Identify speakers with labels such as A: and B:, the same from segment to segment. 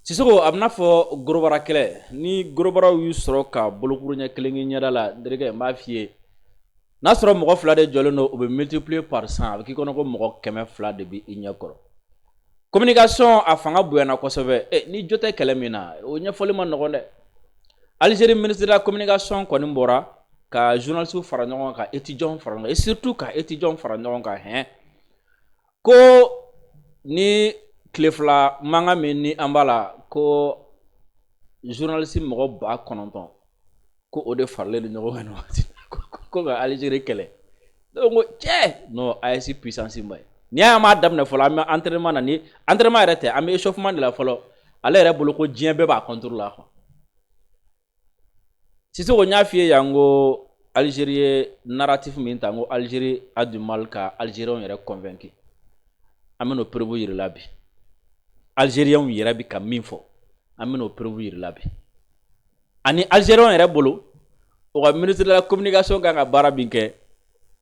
A: Sisoko a bɛna fɔ gorobara kɛlɛ ni gorobaraw y'u sɔrɔ ka bolokuru ɲɛ kelen kɛ ɲɛda la nderikɛ n b'a f'i ye n'a sɔrɔ mɔgɔ fila de jɔlen don u bɛ multiplier par 100 a bɛ k'i kɔnɔ ko mɔgɔ 200 de bɛ i ɲɛ kɔrɔ communication a fanga bonyana kosɛbɛ ni jo tɛ kɛlɛ min na o ɲɛfɔli ma nɔgɔn dɛ Algérie ministre de la communication kɔni bɔra ka journalistes fara ɲɔgɔn kan ka étudiants fara ɲɔgɔn kan et surtout ka étudiants fara ɲɔgɔn kan ko ni tile fila mankan min ni an b'a la ko journaliste mɔgɔ 9,000 ko o de faralen don ɲɔgɔn kan waati ko ka Algérie kɛlɛ donc ko cɛ non AES puissance ma ye ni y'a m'a daminɛ fɔlɔ an bɛ entraînement na ni entraînement yɛrɛ tɛ an bɛ échauffement de la fɔlɔ ale yɛrɛ bolo ko diɲɛ bɛɛ b'a contre la quoi Sisoko n y'a f'i ye yan ko Algérie ye narratif min ta n ko Algérie a du mal ka Algériens yɛrɛ convaincre an bɛ n'o preuve yir'i la bi Algériens yɛrɛ bi ka min fɔ an bɛ n'o preuve yir'i la bi ani Algériens yɛrɛ bolo o ka ministre de la communication kan ka baara min kɛ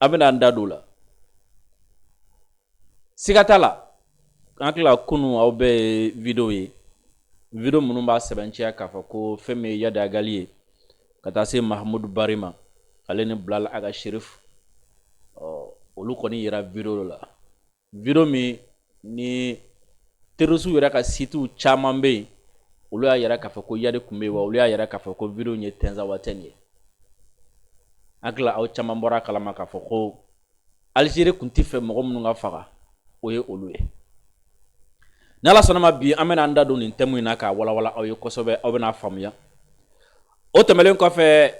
A: an bɛ n'an da don o la siga t'a la an hakili kunu aw bɛɛ ye video ye video minnu b'a sɛbɛnciya k'a fɔ ko fɛn min ye Yadi Agali ye ka taa se Mahamudu Bari ma ale ni Bilal Aga Cherif olu kɔni yira video la video min ni terroristes yɛrɛ ka sites caman bɛ yen olu y'a yira k'a fɔ ko Yadi tun bɛ yen wa olu y'a yira k'a fɔ ko video in ye Tinzawatène ye hakili aw caman bɔra kalama k'a fɔ ko Algérie tun tɛ fɛ mɔgɔ minnu ka faga o ye olu ye ni Ala sɔnna ma bi an bɛna an da don nin thème in na k'a walawala aw ye kosɛbɛ aw bɛna faamuya o tɛmɛlen kɔfɛ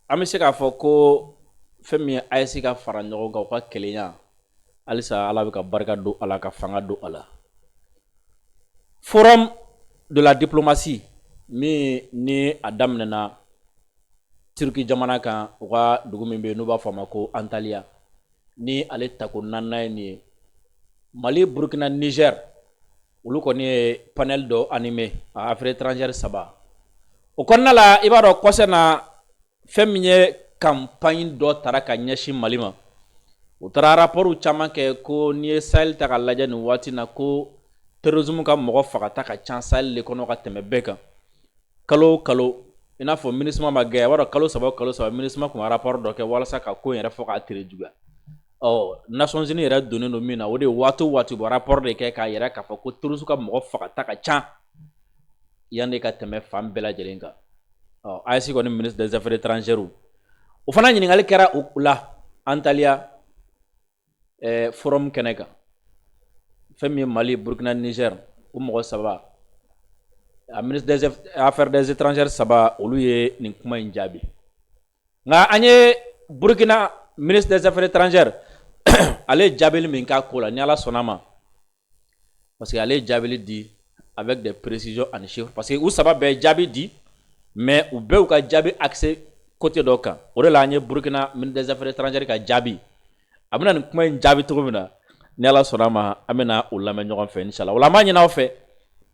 A: an bɛ se k'a fɔ ko fɛn min ye AES ka fara ɲɔgɔn kan u ka kelenya halisa Ala bɛ ka barika don a la ka fanga don a la forum de la diplomatie min ni a daminɛna Turki jamana kan u ka dugu min bɛ yen n'u b'a fɔ a ma ko Antalya ni ale tako 4nan ye nin ye Mali Burkina Niger olu kɔni ye panel dɔ animé a affaires étrangères 3 o kɔnɔna la i b'a dɔn kɔsɛ na fɛn min ye campagne dɔ tara ka ɲɛsin Mali ma u taara rapport caman kɛ ko n'i ye Sahel ta ka lajɛ nin waati na ko terrorisme ka mɔgɔ fagata ka ca Sahel de kɔnɔ ka tɛmɛ bɛɛ kan kalo o kalo i n'a fɔ MINUSMA ma gɛn i b'a dɔn kalo saba MINUSMA tun ka rapport dɔ kɛ walasa ka ko in yɛrɛ fɔ k'a tere juguya Nations Unies yɛrɛ donnen don min na o de waati o waati u bɛ rapport de kɛ k'a yɛrɛ k'a fɔ ko terrorisme ka mɔgɔ fagata ka ca yanni ka tɛmɛ fan bɛɛ lajɛlen kan AES kɔni ministre des affaires étrangères o fana ɲininkali kɛra u la Antalya forum kɛnɛ kan fɛn min ye Mali Burkina Niger o mɔgɔ 3 a ministre des affaires des étrangères 3 olu ye nin kuma in jaabi nka an ye Burkina ministre des affaires étrangères ale jaabili min k'a ko la ni Ala sɔnna ma parce que ale jaabili di avec des précisions en chiffres parce que u 3 bɛɛ jaabi di mais u bɛɛ u ka jaabi accès côté dɔ kan o de la an ye Burkina ministre des affaires étrangères ka jaabi a bɛna nin kuma in jaabi cogo min na ni Ala sɔnna ma an bɛna o lamɛn ɲɔgɔn fɛ inshallah o la an b'a ɲini aw fɛ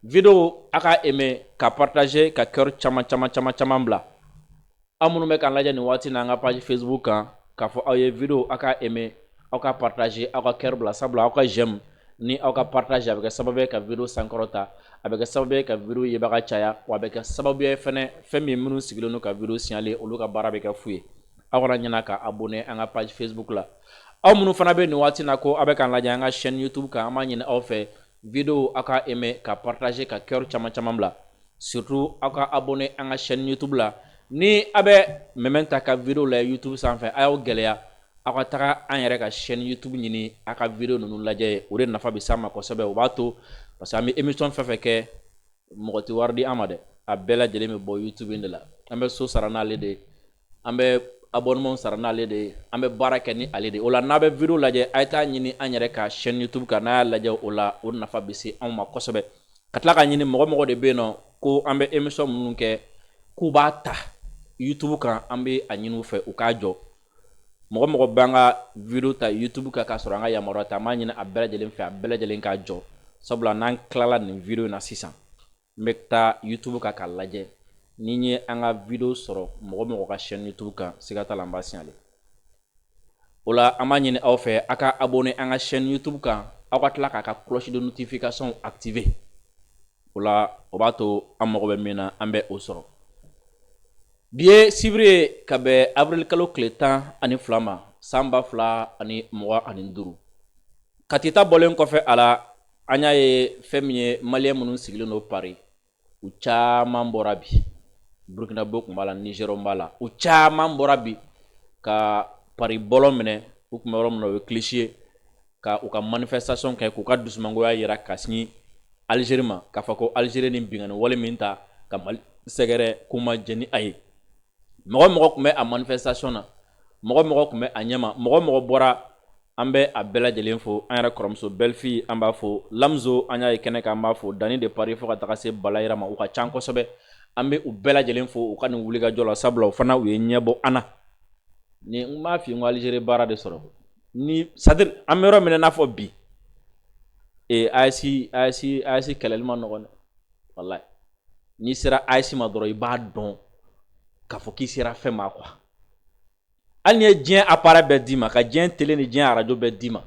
A: video a ka aimer ka partager ka cœur caman bila aw minnu bɛ k'an lajɛ nin waati na an ka page Facebook kan k'a fɔ aw ye video a ka aimer aw ka partager aw ka cœur bila sabula aw ka j'aime ni aw ka partager a bɛ kɛ sababu ye ka video sankɔrɔta a bɛ kɛ sababu ye ka video yebaga caya wa a bɛ kɛ sababu ye fɛnɛ fɛn min minnu sigilen don ka video signaler olu ka baara bɛ kɛ fu ye aw kana ɲinɛ ka abonner an ka page Facebook la aw minnu fana bɛ nin waati na ko aw bɛ k'an lajɛ an ka chaîne YouTube kan an b'a ɲini aw fɛ video aw ka aimer ka partager ka cœur caman bila surtout aw ka abonner an ka chaîne YouTube la ni a bɛ mɛmɛ ta ka video la YouTube sanfɛ a y'aw gɛlɛya aw ka taga an yɛrɛ ka chaîne YouTube ɲini a ka video ninnu lajɛ o de nafa bɛ s'an ma kosɛbɛ o b'a to parce que an bɛ émission fɛn fɛn kɛ mɔgɔ tɛ wari di an ma dɛ a bɛɛ lajɛlen bɛ bɔ YouTube in de la an bɛ so sara n'ale de an bɛ abonnement sara n'ale de an bɛ baara kɛ ni ale de o la n'a bɛ video lajɛ a ye taa ɲini an yɛrɛ ka chaîne YouTube kan n'a y'a lajɛ o la o nafa bɛ se anw ma kosɛbɛ ka tila ka ɲini mɔgɔ de bɛ yen nɔ ko an bɛ émission minnu kɛ k'u b'a ta YouTube kan an bɛ a ɲini u fɛ u k'a jɔ mɔgɔ b'an ka video ta YouTube kan k'a sɔrɔ an ka yamaruya ta an b'a ɲini a bɛɛ lajɛlen fɛ a bɛɛ lajɛlen k'a jɔ sabula n'an tilala nin video in na sisan n bɛ taa YouTube kan k'a lajɛ ni n ye an ka video sɔrɔ mɔgɔ ka chaîne YouTube kan siga t'a la n b'a signaler o la an b'a ɲini aw fɛ a ka abonner an ka chaîne YouTube kan aw ka tila k'a ka cloche de notification activer o la o b'a to an mago bɛ min na an bɛ o sɔrɔ bi ye sibiri ka bɛn avril kalo tile 12 ma san 2025 katita bɔlen kɔfɛ a la an y'a ye fɛn min ye maliyɛn minnu sigilen don Paris u caman bɔra bi Burkinabé kun b'a la Niger b'a la u caman bɔra bi ka Paris bɔlɔ minɛ u kun bɛ yɔrɔ min na o ye Clichy ye ka u ka manifestation kɛ k'u ka dusumangoya yira ka sin Algérie ma k'a fɔ ko Algérie ni bingani wale min ta ka Mali sɛgɛrɛ k'u ma jɛn ni a ye mɔgɔ mɔgɔ kun bɛ a manifestation na mɔgɔ mɔgɔ kun bɛ a ɲɛma mɔgɔ mɔgɔ bɔra an bɛ a bɛɛ lajɛlen fo an yɛrɛ kɔrɔmuso Belfi an b'a fo Lamzo an y'a ye kɛnɛ kan an b'a fo Dani de Paris fo ka taga se Balayira ma u ka can kosɛbɛ an bɛ u bɛɛ lajɛlen fo u ka nin wulikajɔ la sabula u fana u ye ɲɛbɔ an na ni n b'a f'i ye n ko Algérie baara de sɔrɔ ni c'est-à-dire an bɛ yɔrɔ min na i n'a fɔ bi AES kɛlɛli ma nɔgɔn dɛ wallahi n'i sera AES ma dɔrɔn i b'a dɔn k'a fɔ k'i sera fɛn ma quoi hali ni ye diɲɛ appareil bɛɛ d'i ma ka diɲɛ télé ni diɲɛ radio bɛɛ d'i ma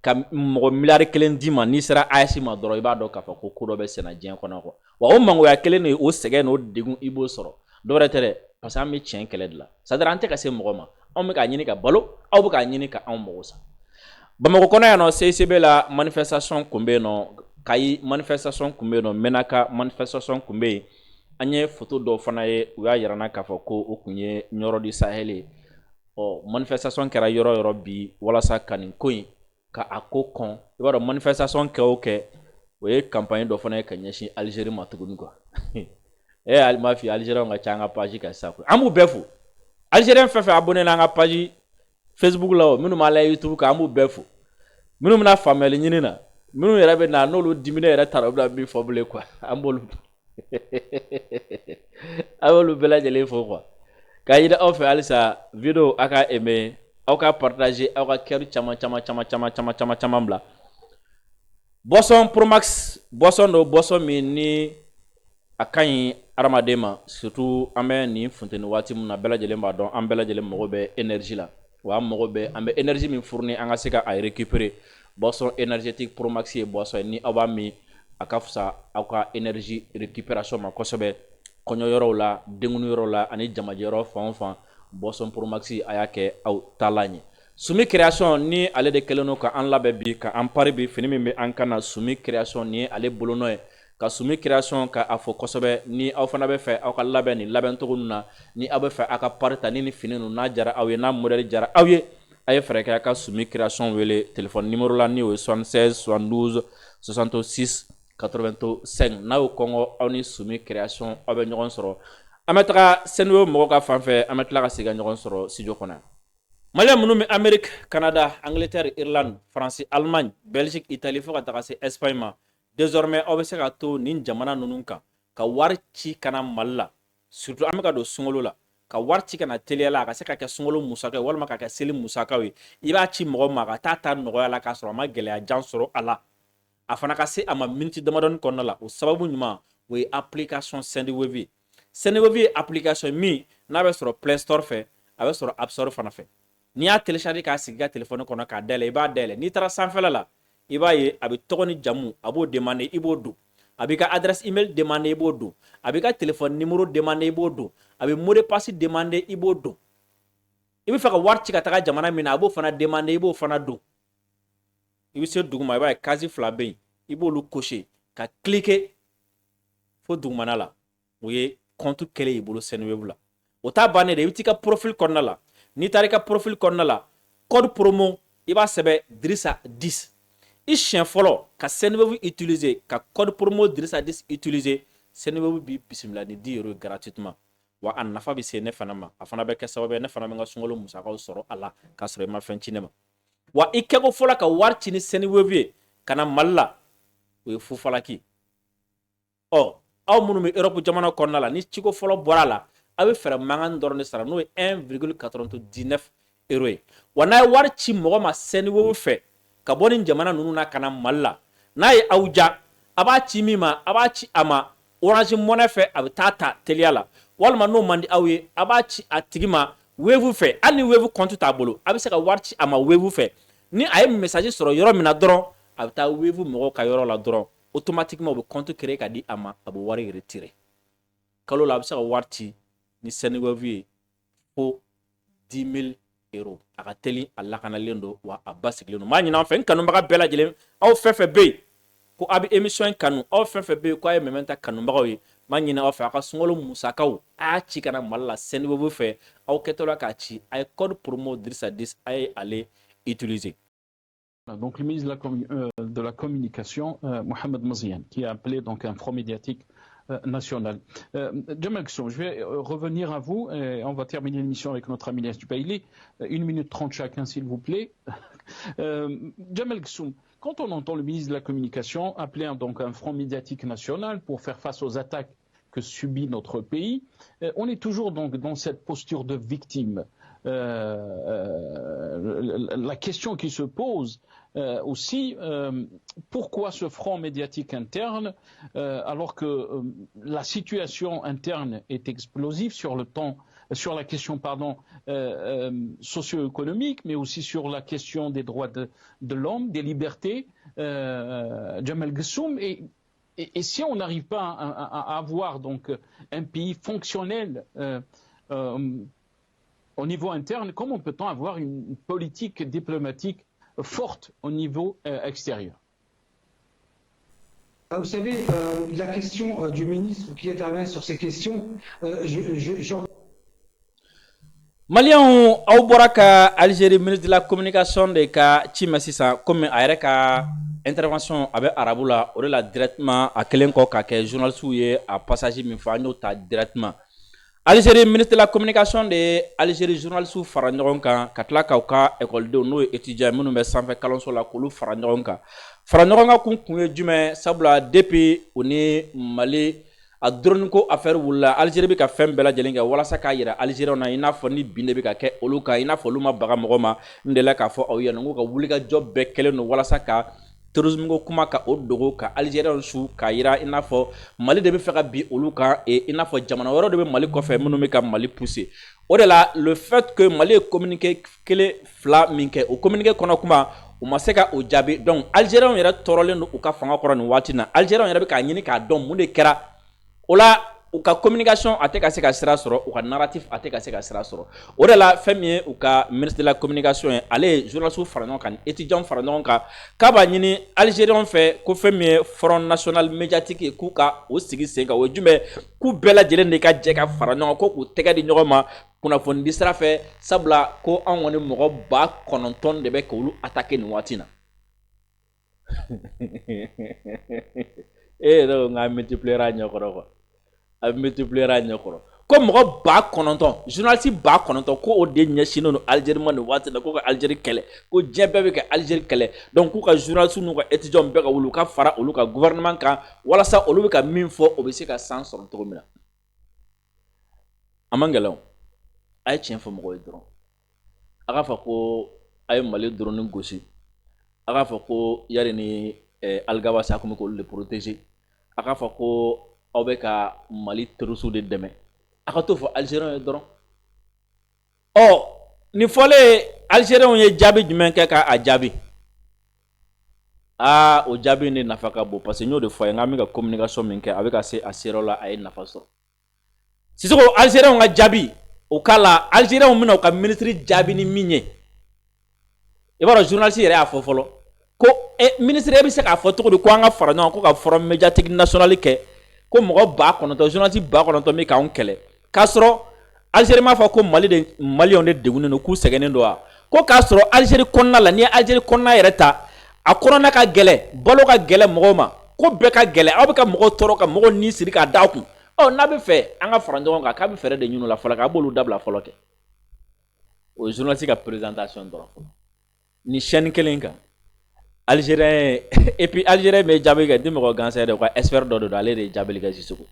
A: ka mɔgɔ miliyari 1 d'i ma n'i sera AES ma dɔrɔn i b'a dɔn k'a fɔ ko dɔ bɛ senna diɲɛ kɔnɔ quoi wa o mangoya kelen de o sɛgɛn n'o degun i b'o sɔrɔ dɔwɛrɛ tɛ dɛ parce que an bɛ tiɲɛ kɛlɛ de la c'est-à-dire an tɛ ka se mɔgɔ ma anw bɛ k'a ɲini ka balo aw bɛ k'a ɲini ka anw mago sa Bamakɔ kɔnɔ yan nɔ CICB la manifestation kun bɛ yen nɔ Kayi manifestation kun bɛ yen nɔ Menaka manifestation kun bɛ yen an ye photo dɔw fana ye u y'a yira n na k'a fɔ ko o kun ye Nioro du Sahel ye manifestation kɛra yɔrɔ o yɔrɔ bi walasa ka nin ko in ka a ko kɔn i b'a dɔn manifestation kɛ o kɛ o ye campagne dɔ fana ye ka ɲɛsin Algérie ma tuguni quoi ali m'a f'i ye Algériens ka ca an ka page kan sisan an b'u bɛɛ fo Algérien fɛn fɛn abonné n'an ka page Facebook la o minnu b'a la YouTube kan an b'u bɛɛ fo minnu bɛna faamuyali ɲini na minnu yɛrɛ bɛ na n'olu dimine yɛrɛ taara u bɛna min fɔ bilen quoi an b'olu bɛɛ lajɛlen fo quoi k'a yira aw fɛ halisa video aw ka aimer aw ka partager aw ka cœur caman bila Boisson Promax boisson do boisson min ni a ka ɲi adamaden ma surtout an bɛ nin funteni waati min na bɛɛ lajɛlen b'a dɔn an bɛɛ lajɛlen mago bɛ énergie la wa an mago bɛ an bɛ énergie min fournir an ka se ka a récupérer boisson énergétique Promax ye boisson ni aw b'a min a ka fisa aw ka énergie récupération ma kosɛbɛ kɔɲɔ yɔrɔw la denguni yɔrɔw la ani jamajɛ yɔrɔ fan o fan boisson Promax a y'a kɛ aw taalan ye Sumi création ni ale de kɛlen don ka an labɛn bi ka an pari bi fini min bɛ an kan na Sumi création ni ye ale bolonɔ ye ka Sumi création ka a fɔ kosɛbɛ ni aw fana bɛ fɛ aw ka labɛn nin labɛn cogo ninnu na ni aw bɛ fɛ aw ka pari ta ni nin fini ninnu n'a jara aw ye n'a modèle jara aw ye a ye fɛɛrɛ kɛ aw ka Sumi création wele téléphone numéro la ni o ye 76 72 66 85 n'a y'o kɔngɔ aw ni Sumi création aw bɛ ɲɔgɔn sɔrɔ an bɛ taga Seneweb mɔgɔw ka fan fɛ an bɛ tila ka segin ka ɲɔgɔn sɔrɔ studio kɔnɔ Malien minnu bɛ Amérique, Canada, Angleterre, Irlande, France, Allemagne, Belgique, Italie fo ka taga se Espagne ma désormais aw bɛ se ka to nin jamana ninnu kan ka wari ci kana Mali la surtout an bɛ ka don sunkalo la ka wari ci kana teliya la a ka se ka kɛ sunkalo musakaw walima ka kɛ seli musakaw ye i b'a ci mɔgɔ ma ka taa ta nɔgɔya la k'a sɔrɔ a ma gɛlɛya jan sɔrɔ a la a fana ka se a ma miniti damadɔni kɔnɔna la o sababu ɲuman o ye application Seneweb ye Seneweb ye application min n'a bɛ sɔrɔ Play Store fɛ a bɛ sɔrɔ App Store fana fɛ n'i y'a télécharger k'a sigi ka téléphone kɔnɔ k'a dayɛlɛ i b'a dayɛlɛ n'i taara sanfɛla la i b'a ye a bɛ tɔgɔ ni jamu a b'o demander i b'o don a b'i ka adresse email demander i b'o don a b'i ka téléphone numéro demander i b'o don a bɛ mot de passe demander i b'o don i bɛ fɛ ka wari ci ka taga jamana min na a b'o fana demander i b'o fana don i bɛ se duguma i b'a ye case fila bɛ yen i b'olu cocher ka cliquer fo dugumana la o ye compte kɛlen y'i bolo Seneweb la o t'a bannen dɛ i bɛ t'i ka profil kɔnɔna la n'i taara i ka profil kɔnɔna la code promo i b'a sɛbɛn Dirisa 10 i siɲɛ fɔlɔ ka Seneweb utiliser ka code promo Dirisa 10 utiliser Seneweb b'i bisimila ni 10 € gratuitement wa a nafa bɛ se ne fana ma a fana bɛ kɛ sababu ye ne fana bɛ n ka sunkalo musakaw sɔrɔ a la k'a sɔrɔ i ma fɛn ci ne ma wa i kɛko fɔlɔ ka wari ci ni Seneweb ye ka na Mali la o ye fufalaki aw minnu bɛ Europe jamana kɔnɔna la ni ciko fɔlɔ bɔra a la a bɛ fɛɛrɛ mankan dɔrɔn de sara n'o ye 1,99 € ye wa n'a ye wari ci mɔgɔ ma Seneweb fɛ ka bɔ nin jamana ninnu na ka na Mali la n'a ye aw ja a b'a ci min ma a b'a ci a ma Orange Money fɛ a bɛ taa ta teliya la walima n'o man di aw ye a b'a ci a tigi ma Wave fɛ hali ni Wave compte t'a bolo a bɛ se ka wari ci a ma Wave fɛ ni a ye message sɔrɔ yɔrɔ min na dɔrɔn a bɛ taa Wave mɔgɔw ka yɔrɔ la dɔrɔn automatiquement o bɛ compte créer ka di a ma a bɛ wari retirer kalo la a bɛ se ka wari ci ni Senegal ye fo 10 000 euros a ka teli a lakanalen don wa a basigilen don m'a ɲini an fɛ n kanubaga bɛɛ lajɛlen aw fɛn fɛn bɛ yen ko a bɛ émission in kanu aw fɛn fɛn bɛ yen ko a ye Mementa kanubagaw ye m'a ɲini aw fɛ a ka sunkalo musakaw a y'a ci ka na Mali la Senegal fɛ aw kɛtɔla k'a ci a ye code promo Dirisa 10 a ye ale utiliser.
B: Donc le ministre de la Communication, Mohamed Maziane, qui a appelé donc un front médiatique national. Djemal Ghessoum, je vais revenir à vous et on va terminer l'émission avec notre ami Lias Dubaïli. 1 minute 30 chacun, s'il vous plaît. Djemal Ghessoum, quand on entend le ministre de la Communication appeler donc un front médiatique national pour faire face aux attaques que subit notre pays, on est toujours donc dans cette posture de victime. La question qui se pose aussi, pourquoi ce front médiatique interne alors que la situation interne est explosive sur la question socio-économique, mais aussi sur la question des droits de l'homme, des libertés, Djemal Ghessoum, et si on n'arrive pas à avoir donc un pays fonctionnel au niveau interne, comment peut-on avoir une politique diplomatique forte au niveau extérieur?
C: Vous savez, la question du ministre qui intervient sur ces questions,
A: Maliens aw bɔra ka Algérie ministre de la communication de ka ci ma sisan comme a yɛrɛ ka intervention a bɛ arabu la o de la directement a kelen kɔ ka kɛ journaliste ye a passage min fɔ an y'o ta directement. Algérie ministre de la communication de Algérie journalistes fara ɲɔgɔn kan ka tila k'aw ka écoledenw n'o ye étudiant minnu bɛ sanfɛ kalanso la k'olu fara ɲɔgɔn kan kun ye jumɛn sabula depuis o ni Mali a drone ko affaire wulila Algérie bɛ ka fɛn bɛɛ lajɛlen kɛ walasa k'a yira Algériens na i n'a fɔ ni bin de bɛ ka kɛ olu kan i n'a fɔ olu ma baga mɔgɔ ma n delila k'a fɔ aw ɲɛna n ko ka wulikajɔ bɛɛ kɛlen don walasa ka terrorisme ko kuma ka o dogo ka Algériens su k'a yira i n'a fɔ Mali de bɛ fɛ ka bin olu kan i n'a fɔ jamana wɛrɛw de bɛ Mali kɔfɛ minnu bɛ ka Mali pousser o de la le fait que Mali ye communiqué kelen fila min kɛ o communiqué kɔnɔ kuma u ma se ka o jaabi donc Algériens yɛrɛ tɔɔrɔlen don u ka fanga kɔrɔ nin waati na Algériens yɛrɛ bɛ k'a ɲini k'a dɔn mun de kɛra o la u ka communication a tɛ ka se ka sira sɔrɔ u ka narratif a tɛ ka se ka sira sɔrɔ o de la fɛn min ye u ka ministre de la communication ye ale ye journalistes fara ɲɔgɔn kan ni étudiants fara ɲɔgɔn kan k'a b'a ɲini Algériens fɛ ko fɛn min ye front national médiatique ye k'u ka o sigi sen kan o ye jumɛn k'u bɛɛ lajɛlen de ka jɛ ka fara ɲɔgɔn kan ko k'u tɛgɛ di ɲɔgɔn ma kunnafoni di sira fɛ sabula ko an kɔni mɔgɔ 9,000 de bɛ k'olu attaquer nin waati na yɛrɛ nka multiplier a ɲɛkɔrɔ quoi a multiplier a ɲɛkɔrɔ ko mɔgɔ 9,000 journaliste 9,000 ko o de ɲɛsinnen don Algérie ma nin waati na ko ka Algérie kɛlɛ ko diɲɛ bɛɛ bɛ ka Algérie kɛlɛ donc k'u ka journalistes n'u ka étudiants bɛɛ ka wuli u ka fara olu ka gouvernement kan walasa olu bɛ ka min fɔ o bɛ se ka san sɔrɔ cogo min na a man gɛlɛn a ye tiɲɛ fɔ mɔgɔw ye dɔrɔn a k'a fɔ ko a ye Mali drone gosi a k'a fɔ ko yari ni Algaba sa kun bɛ k'olu de protéger a k'a fɔ ko aw bɛ ka Mali terroristes de dɛmɛ a ka t'o fɔ Algériens ye dɔrɔn nin fɔlen Algériens ye jaabi jumɛn kɛ k'a jaabi o jaabi de nafa ka bon parce que n y'o de fɔ a ye n k'an bɛ ka communication min kɛ a bɛ ka se a seyɔrɔ la a ye nafa sɔrɔ Sisoko Algériens ka jaabi o k'a la Algériens bɛna u ka ministre jaabi ni min ye i b'a dɔn journaliste yɛrɛ y'a fɔ fɔlɔ ko ministre bɛ se k'a fɔ cogo di ko an ka fara ɲɔgɔn ko ka forum médiatique national kɛ ko mɔgɔ 9,000 journaliste 9,000 bɛ k'anw kɛlɛ k'a sɔrɔ Algérie m'a fɔ ko Maliens de degunnen don k'u sɛgɛnnen don wa ko k'a sɔrɔ Algérie kɔnɔna la n'i ye Algérie kɔnɔna yɛrɛ ta a kɔnɔna ka gɛlɛ balo ka gɛlɛ mɔgɔw ma ko bɛɛ ka gɛlɛ aw bɛ ka mɔgɔw tɔɔrɔ ka mɔgɔw ni siri k'a da kun n'a bɛ fɛ an ka fara ɲɔgɔn kan k'a bɛ fɛɛrɛ de ɲini o la fɔlɔ k'a b'olu dabila fɔlɔ kɛ o ye journaliste ka présentation dɔrɔn ni chaîne kelen kan Algérien et puis Algérien bɛ jaabi kɛ di mɔgɔ gansan yɛrɛ u ka expert dɔ de don ale de ye jaabili kɛ Sisoko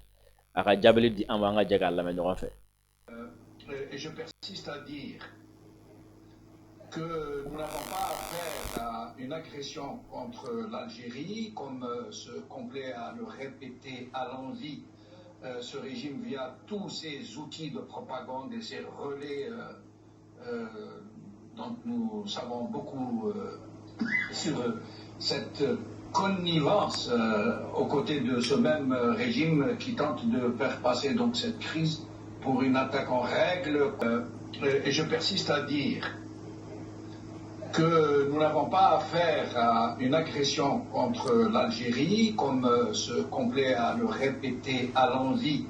A: a ka jaabili di an ma an ka jɛ k'a lamɛn ɲɔgɔn fɛ.
D: Et je persiste à dire que nous n'avons pas affaire à une agression contre l'Algérie, comme se complaît à le répéter à l'envi ce régime via tous ces outils de propagande et ces relais dont nous savons beaucoup sur cette connivence aux côtés de ce même régime qui tente de faire passer donc cette crise pour une attaque en règle. Et je persiste à dire que nous n'avons pas affaire à une agression contre l'Algérie, comme se complaît à le répéter à l'envi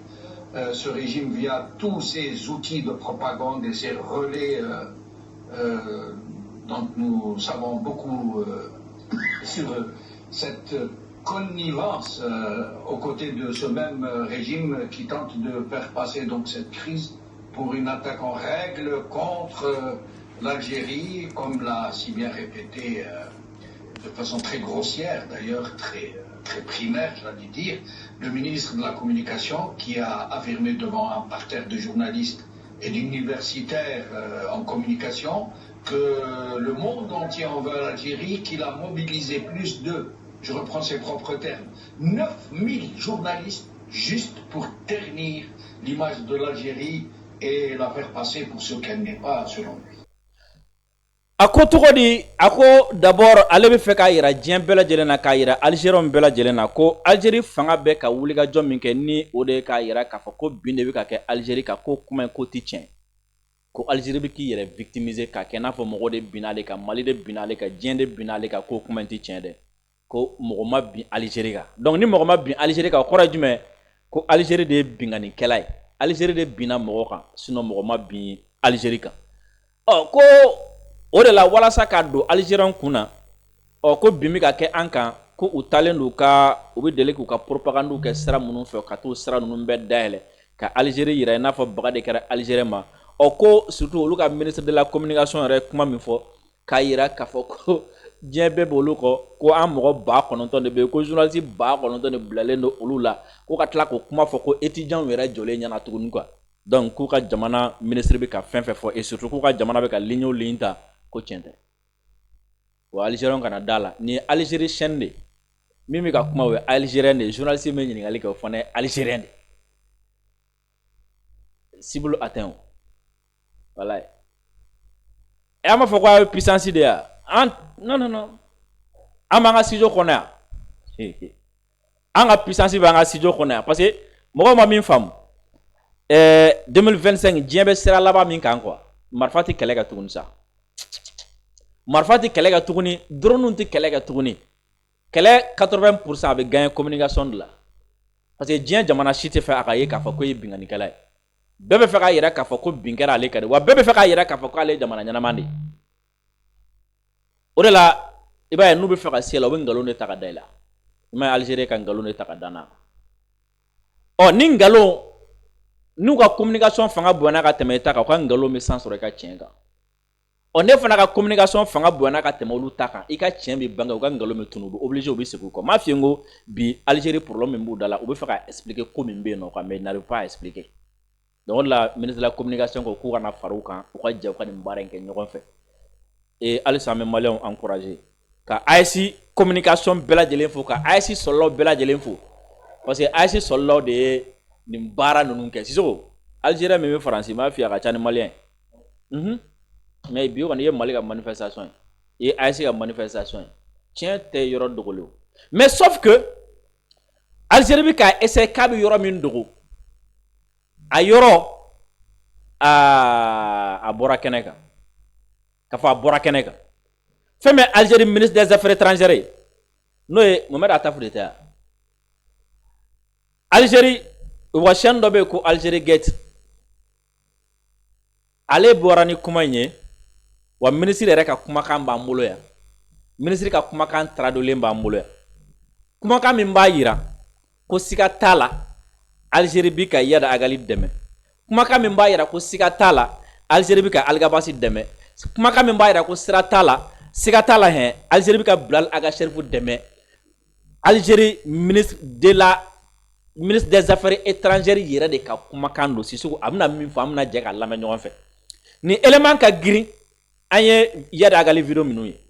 D: ce régime via tous ses outils de propagande et ses relais dont nous savons beaucoup sur cette connivence aux côtés de ce même régime qui tente de faire passer donc cette crise pour une attaque en règle contre l'Algérie, comme l'a si bien répété de façon très grossière, d'ailleurs très primaire, j'allais dire, le ministre de la Communication qui a affirmé devant un parterre de journalistes et d'universitaires en communication que le monde entier en veut à l'Algérie, qu'il a mobilisé plus de, je reprends ses propres termes, 9000 journalistes juste pour ternir l'image de l'Algérie et la faire passer pour ce qu'elle n'est pas, selon lui.
A: Ako togodi ako d'abord ale be fe ka yira diɲɛ bɛɛ lajɛlen na k'a yira Algériens bɛɛ lajɛlen na ko Algérie fanga bɛ ka wuli ka jɔ min kɛ ni o de k'a yira k'a fɔ ko bin de bɛ ka kɛ Algérie ka ko kuma in ko ti tiɲɛ ko Algérie bɛ k'i yɛrɛ victimiser ka kɛ n'a fɔ mɔgɔ de binna ale kan Mali de binna ale kan diɲɛ de binna ale kan ko kuma in ti tiɲɛ dɛ ko mɔgɔ ma bin Algérie kan donc ni mɔgɔ ma bin Algérie kan o kɔrɔ ye jumɛn ko Algérie de ye binganikɛla ye Algérie de binna mɔgɔ kan sinon mɔgɔ ma bin Algérie kan ko o de la walasa ka don Algérien kunna ko bin bɛ ka kɛ an kan ko u talen do ka u bɛ deli k'u ka propagande kɛ sira minnu fɛ ka t'o sira ninnu bɛɛ dayɛlɛ ka Algérie yira i n'a fɔ baga de kɛra Algérien ma ko surtout olu ka ministre de la communication yɛrɛ kuma min fɔ k'a yira k'a fɔ ko diɲɛ bɛɛ b'olu kɔ ko an mɔgɔ 9,000 de bɛ yen ko journaliste 9,000 de bilalen do olu la ko ka tila k'o kuma fɔ ko étudiants yɛrɛ jɔlen ɲɛna tuguni quoi donc k'u ka jamana ministre bɛ ka fɛn fɛn fɔ et surtout k'u ka jamana bɛ ka ligne o ligne ta ko tiɲɛ tɛ wa Algérien kana da la ni Algérie chaîne de min bɛ ka kuma o ye Algérien de journaliste bɛ ɲininkali kɛ o fana ye Algérien de cible atteint o voilà et an b'a fɔ ko a ye puissance de ya non an b'an ka studio kɔnɔ yan an ka puissance b'an ka studio kɔnɔ yan parce que mɔgɔw ma min faamu 2025 diɲɛ bɛ sira laban min kan quoi marifa tɛ kɛlɛ kɛ tuguni sa marifa tɛ kɛlɛ kɛ tuguni drone tɛ kɛlɛ kɛ tuguni kɛlɛ 80% a bɛ gagner communication de la parce que diɲɛ jamana si tɛ fɛ a ka ye k'a fɔ ko ye binganikɛla ye bɛɛ bɛ fɛ k'a yira k'a fɔ ko bin kɛra ale kan de wa bɛɛ bɛ fɛ k'a yira k'a fɔ ko ale ye jamana ɲɛnaman de ye o de la i b'a ye n'u bɛ fɛ ka se la u bɛ nkalon de ta ka da i la i m'a ye Algérie ka nkalon de ta ka da n'a ni nkalon n'u ka communication fanga bonyana ka tɛmɛ i ta kan u ka nkalon bɛ san sɔrɔ i ka tiɲɛ kan ne fana ka communication fanga bonyana ka tɛmɛ olu ta kan i ka tiɲɛ bɛ bange u ka nkalon bɛ tunu u bɛ obligé u bɛ segin u kɔ m'a f'i ye n ko bi Algérie problème min b'u da la u bɛ fɛ ka expliquer ko min bɛ yen nɔ quoi mais ils n'arrivent pas à expliquer donc la ministre de la communication ko k'u kana fara u kan u ka jɛ u ka nin baara in kɛ ɲɔgɔn fɛ et halisa an bɛ maliyɛnw encourager ka AES communication bɛɛ lajɛlen fo ka AES sɔrɔlaw bɛɛ lajɛlen fo parce que AES sɔrɔlaw de ye nin baara ninnu kɛ Sisoko Algérien min bɛ Faransi m'a f'i ye a ka ca ni maliyɛn mais bi kɔni i ye Mali ka manifestation ye i ye AES ka manifestation ye tiɲɛ tɛ yɔrɔ dogolen o mais sauf que Algérie bɛ ka essayer k'a bɛ yɔrɔ min dogo a yɔrɔ a bɔra kɛnɛ kan k'a fɔ a bɔra kɛnɛ kan fɛn min Algérie ministre des affaires étrangères n'o ye Mohamed Atafu de tɛ yan Algérie u ka chaîne dɔ bɛ yen ko Algérie Gate ale bɔra ni kuma in ye wa ministre yɛrɛ ka kumakan b'an bolo yan ministre ka kumakan traduilen b'an bolo yan kumakan min b'a yira ko siga t'a la Algérie bi ka Yada Agali dɛmɛ kumakan min b'a yira ko siga t'a la Algérie bi ka Algabasi dɛmɛ kumakan min b'a yira ko sira t'a la siga t'a la Algérie bi ka Bilal Aga Cherifu dɛmɛ Algérie ministre des affaires étrangères yɛrɛ de ka kumakan don Sisoko a bɛna min fɔ an bɛna jɛ ka lamɛn ɲɔgɔn fɛ ni élément ka girin an ye Yada Agali vidéo minnu ye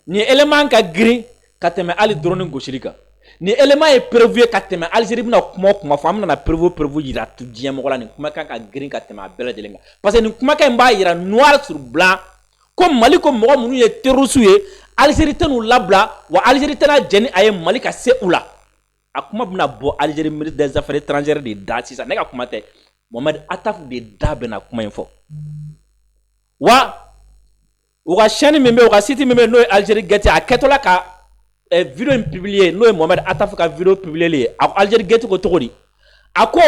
A: ni élément ka girin ka tɛmɛ hali drone gosili kan ni élément ye prévu ka tɛmɛ Algérie bɛna kuma o kuma fɔ an bɛna prévu yira diɲɛ mɔgɔ la nin kumakan ka girin ka tɛmɛ a bɛɛ lajɛlen kan parce que nin kumakan in b'a yira noir sur blanc ko Mali ko mɔgɔ minnu ye terroristes ye Algérie tenu labla wa Algérie tena jeni aye Mali ka se ula akuma bina bo Algérie ministre des affaires étrangères de da sisa ne ka kuma tɛ Mohamed Attaf de da bena kuma info wa uga chaîne min be uga site min be no Algérie geti a ketola ka vidéo publier no Mohamed Attaf ka vidéo publier a Algérie geti ko togodi ako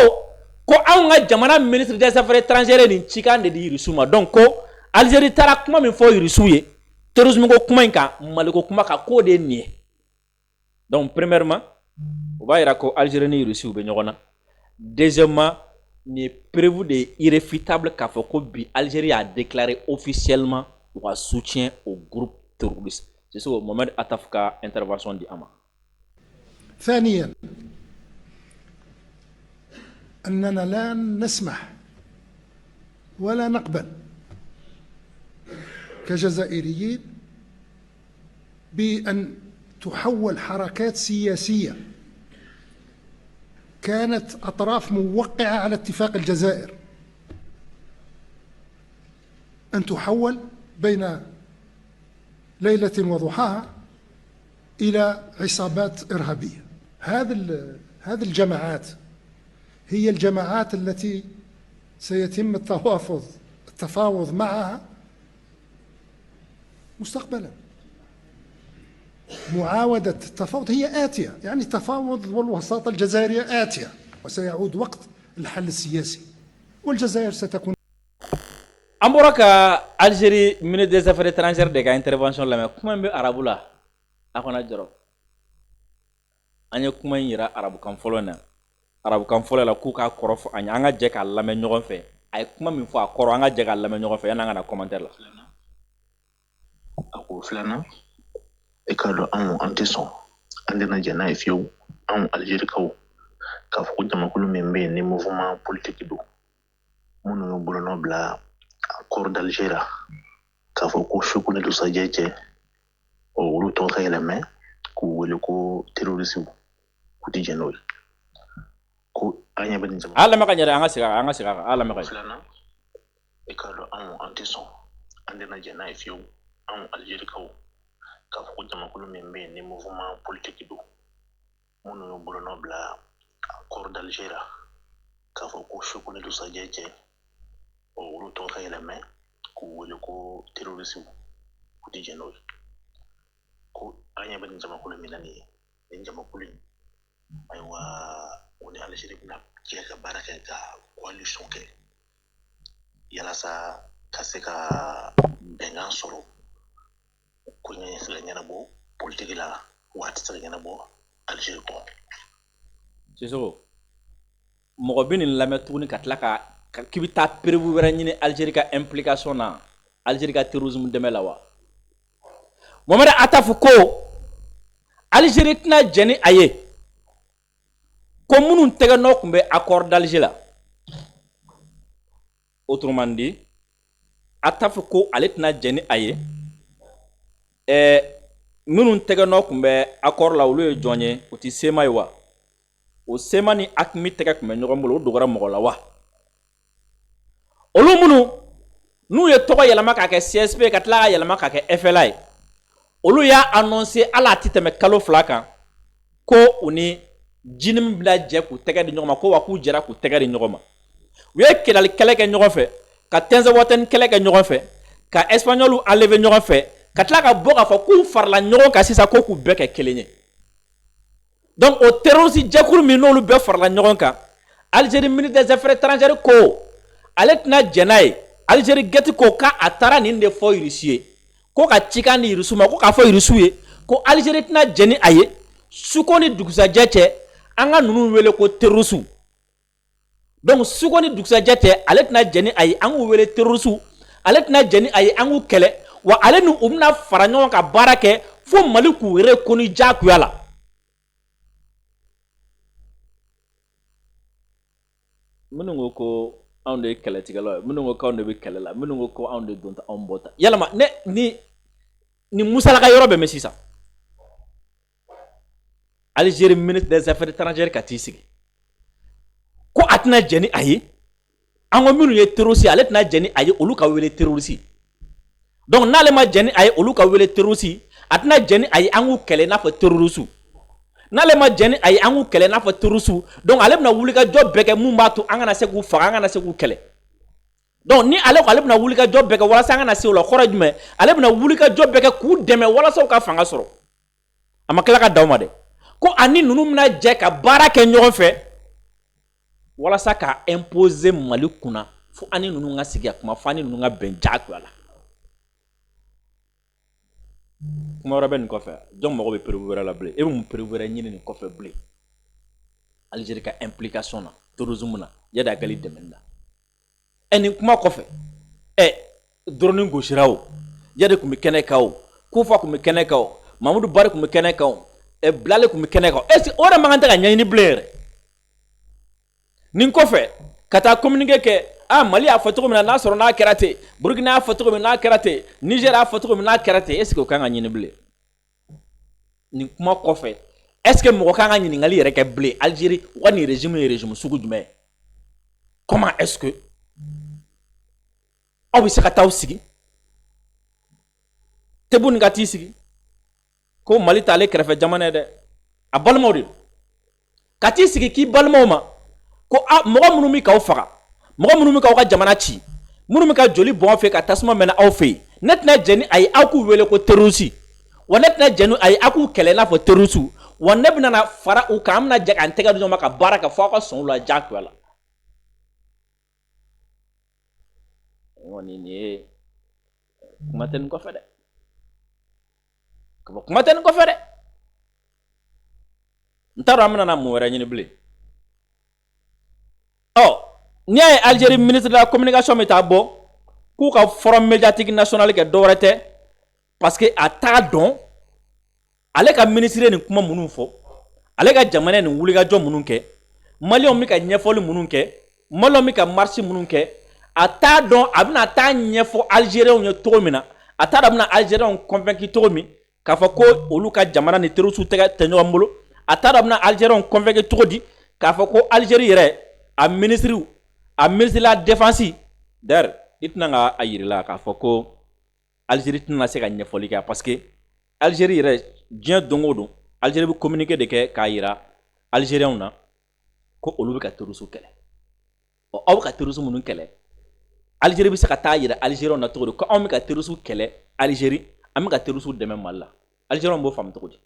A: ko an ka jamana ministre des affaires étrangères ni cika de di risuma donc ko Algérie tara kuma min fo risu ye terrorisme ko kuma inka Mali ko kuma ka ko de ni donc premièrement on va ira ko Algérie ni risu be ñogona deuxièmement ni prévu de irréfutable qu'a fait que l'Algérie a déclaré officiellement son soutien au groupe terroriste. C'est ce que Mohamed Attaf ka intervention di ama.
E: ثانيا أننا لا نسمح ولا نقبل كجزائريين بأن تحول حركات سياسية كانت أطراف موقعة على اتفاق الجزائر أن تحول بين ليلة وضحاها إلى عصابات إرهابية. هذه الجماعات هي الجماعات التي سيتم التفاوض معها مستقبلا. معاودة التفاوض هي آتية، يعني التفاوض والوساطة الجزائرية آتية وسيعود وقت الحل السياسي والجزائر ستكون.
A: أمبارح Algérie ministre des affaires étrangères de intervention la mais comment be arabu la akona joro anya kuma yira arabu kan folo na arabu kan folo la ku ka korof anya anga je ka la me ñogon fe ay kuma min fo akoro anga je ka la me ñogon fe yana nga na commentaire la
F: ako flana e ka do an teson andena jana e fiu an Algérie kaw ka fo jama ko membe ni mouvement politique do munu yo bolono bla accord d'Algérie ka fo ko shukune do sajeje o wulu ton khayla me ko wele ko terrorisme ko di jenol ko anya ben jama
A: ala maka nyara anga siga ala maka
F: flana e ka do an teson andena jana e fiu an Algérie kaw ka fo jama ko membe ni mouvement politique do munu yo bolono bla accord d'Algérie ka fo ko shukune do sajeje o wulu ton khayla me ko wele ko terrorisme ko di jenol ko anya ben jama ko minani en jama ko aywa woni Algérie bina keka baraka ga coalition ke yala sa kaseka bengan soro ko nyana bo politique la wati sa nyana bo Algérie ko
A: c'est ça mo bin la metuni katlaka kibita prévu wera ñini Algérie ka implication na Algérie ka terrorisme deme la wa Mohamed Attaf ko Algérie tina jeni aye ko munun tega no kumbe accord d'Alger la autrement dit Attaf ko ale tina jeni aye munun tega no kumbe accord la wulu jonye oti sema wa o sema ni akmi tega kumbe ñogomolo dogora mogola wa olu munu nu ye togo yelama ka kɛ CSP ka tila ka yelama ka kɛ FLA ye olu y'a annoncé ala ti tɛmɛ kalo fila kan ko u ni jini min bila jɛ k'u tɛgɛ di ɲɔgɔn ma ko wa k'u jɛra k'u tɛgɛ di ɲɔgɔn ma u ye kɛlɛli kɛlɛ kɛ ɲɔgɔn fɛ ka tɛnsɛwatɛni kɛlɛ kɛ ɲɔgɔn fɛ ka espagnol enlevé ɲɔgɔn fɛ ka tila ka bɔ k'a fɔ k'u farala ɲɔgɔn kan sisan ko k'u bɛɛ kɛ kelen ye donc o terroriste jɛkulu min n'olu bɛɛ farala ɲɔgɔn kan Algérie ministre des affaires étrangères ko ale tina jɛna ye Algérie geti ko ka a taara nin de fɔ Irisi ye ko ka cika ni Irisu ma ko k'a fɔ Irisu ye ko Algérie tina jɛni a ye suko ni dugusajɛ cɛ an ka ninnu wele ko terroriste donc suko ni dugusajɛ cɛ ale tina jɛni a ye an k'u wele terroriste ale tina jɛni a ye an k'u kɛlɛ wa ale ni u bɛna fara ɲɔgɔn ka baara kɛ fo Mali k'u reconnu jagoya la minnu ko anw de kɛlɛtigɛlaw ye minnu ko anw de bɛ kɛlɛ la minnu ko anw de donta anw bɔta yalama ne ni musalaka yɔrɔ bɛ mɛn sisan Algérie ministre des affaires étrangères ka t'i sigi ko a tɛna jɛni a ye an ko minnu ye terroriste ale tɛna jɛni a ye olu ka wele terroriste donc n'ale ma jɛni a ye olu ka wele terroriste atna jeni ay angu kele na fa terrorisme n'ale ma jeni ay angu kele na fa terrorisme donc ale bna wuli ka job beke mun ba to an kana se k'u faga an kana se k'u kele donc ni ale bna wuli ka job beke wala an kana se o la khoro jume ale bna wuli ka job beke k'u dɛmɛ wala sa ka fanga sɔrɔ ama kila ka dawma de ko ani nunu mina jɛ ka baara kɛ ɲɔgɔn fɛ wala sa ka imposer Mali kunna fo ani nunu nga sigi kuma fo ani nunu nga bɛn jagoya la kuma wɛrɛ bɛ nin kɔfɛ jɔn mago bɛ preuve wɛrɛ la bilen e bɛ mun preuve wɛrɛ ɲini nin kɔfɛ bilen Algérie ka implication na terrorisme na yada gali dɛmɛni na nin kuma kɔfɛ drone gosira o yada kun bɛ kɛnɛ kan o Kufa kun bɛ kɛnɛ kan o Mamadou Bari kun bɛ kɛnɛ kan o Blale kun bɛ kɛnɛ kan est-ce que o yɛrɛ man kan tɛ ka ɲɛɲini bilen yɛrɛ nin kɔfɛ ka taa communiqué kɛ Mali y'a fɔ cogo min na n'a sɔrɔ n'a kɛra ten Burkina y'a fɔ cogo min n'a kɛra ten Niger y'a fɔ cogo min n'a kɛra ten est-ce que o kan ka ɲini bilen nin kuma kɔfɛ est-ce que mɔgɔ kan ka ɲininkali yɛrɛ kɛ bilen Algérie wa nin régime ye régime sugu jumɛn comment est-ce que aw bɛ se ka taa sigi Tebou ni ka t'i sigi ko Mali t'ale kɛrɛfɛ jamana ye dɛ a balimaw de ka t'i sigi k'i balimaw ma ko mɔgɔ minnu bɛ k'aw faga mɔgɔ minnu bɛ k'aw ka jamana ci minnu bɛ ka joli bɔn aw fɛ ka tasuma mɛnɛ aw fɛ yen ne tɛna jɛni a ye aw k'u wele ko terroriste wa ne tɛna jɛni a ye aw k'u kɛlɛ i n'a fɔ terroriste wa ne bɛna fara u kan an bɛna jɛ k'an tɛgɛ di ɲɔgɔn ma ka baara kɛ fo aw ka sɔn u la diyagoya la nin ye kuma tɛ nin kɔfɛ dɛ kuma tɛ nin kɔfɛ dɛ n t'a dɔn an bɛna mun wɛrɛ ɲini bilen n'i y'a ye Algérie ministre de la communication bɛ taa bɔ k'u ka forum médiatique national kɛ dɔwɛrɛ tɛ parce que a t'a dɔn ale ka ministre ye nin kuma minnu fɔ ale ka jamana ye nin wulikajɔ minnu kɛ maliyɛnw bɛ ka ɲɛfɔli minnu kɛ maliyɛnw bɛ ka marche minnu kɛ a t'a dɔn a bɛna taa ɲɛfɔ Algériens ye cogo min na a t'a dɔn a bɛna Algériens convaincre cogo min k'a fɔ ko olu ka jamana ni terroriste tɛ ɲɔgɔn bolo a t'a dɔn a bɛna Algériens convaincre cogo di k'a fɔ ko Algérie yɛrɛ a ministre de la défense d'ailleurs i tɛna ka yiri la k'a fɔ ko Algérie tɛna se ka ɲɛfɔli kɛ parce que Algérie yɛrɛ diɲɛ don o don Algérie bɛ communiqué de kɛ k'a yira Algériens na ko olu bɛ ka terroriste kɛlɛ aw bɛ ka terroriste minnu kɛlɛ Algérie bɛ se ka taa yira Algériens na cogo di ko anw bɛ ka terroriste kɛlɛ Algérie an bɛ ka terroriste dɛmɛ Mali la Algériens b'o faamu cogo di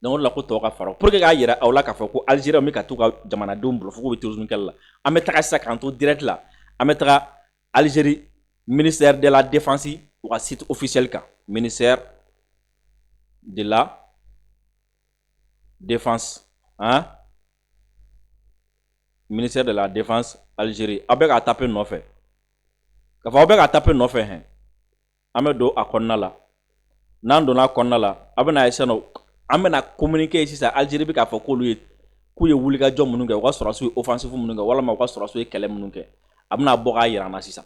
A: donc o de la ko tɔw ka fara pour que k'a yira aw la k'a fɔ ko Algériens bɛ ka t'u ka jamanadenw bolo fo k'u bɛ terrorisme kɛlɛ la an bɛ taga sisan k'an to direct la an bɛ taga Algérie ministère de la défense u ka site officiel kan ministère de la défense ministère de la défense Algérie aw bɛ k'a taper nɔfɛ k'a fɔ aw bɛ k'a taper nɔfɛ hɛn an bɛ don a kɔnɔna la n'an donna a kɔnɔna la a bɛna ye sisan an bɛna communiquer sisan Algérie bɛ k'a fɔ k'u ye wulikajɔ minnu kɛ u ka sɔrɔdasiw ye offensive minnu kɛ walima u ka sɔrɔdasiw ye kɛlɛ minnu kɛ a bɛna bɔ k'a yira an na sisan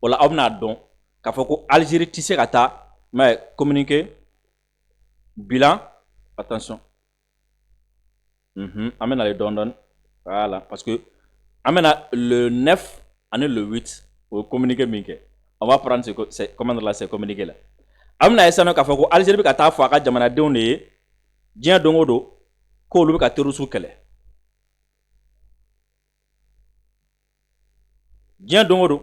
A: o la aw bɛna dɔn k'a fɔ ko Algérie tɛ se ka taa mais communiquer bilan attention an bɛna le dɔɔni voilà parce que an bɛna le 9 ani le 8 o ye communiqué min kɛ on va prendre ces communiqués là an bɛna ye sisan k'a fɔ ko Algérie bɛ ka taa fɔ a ka jamanadenw de ye diɲɛ don o don k'olu bɛ ka terroriste kɛlɛ diɲɛ don o don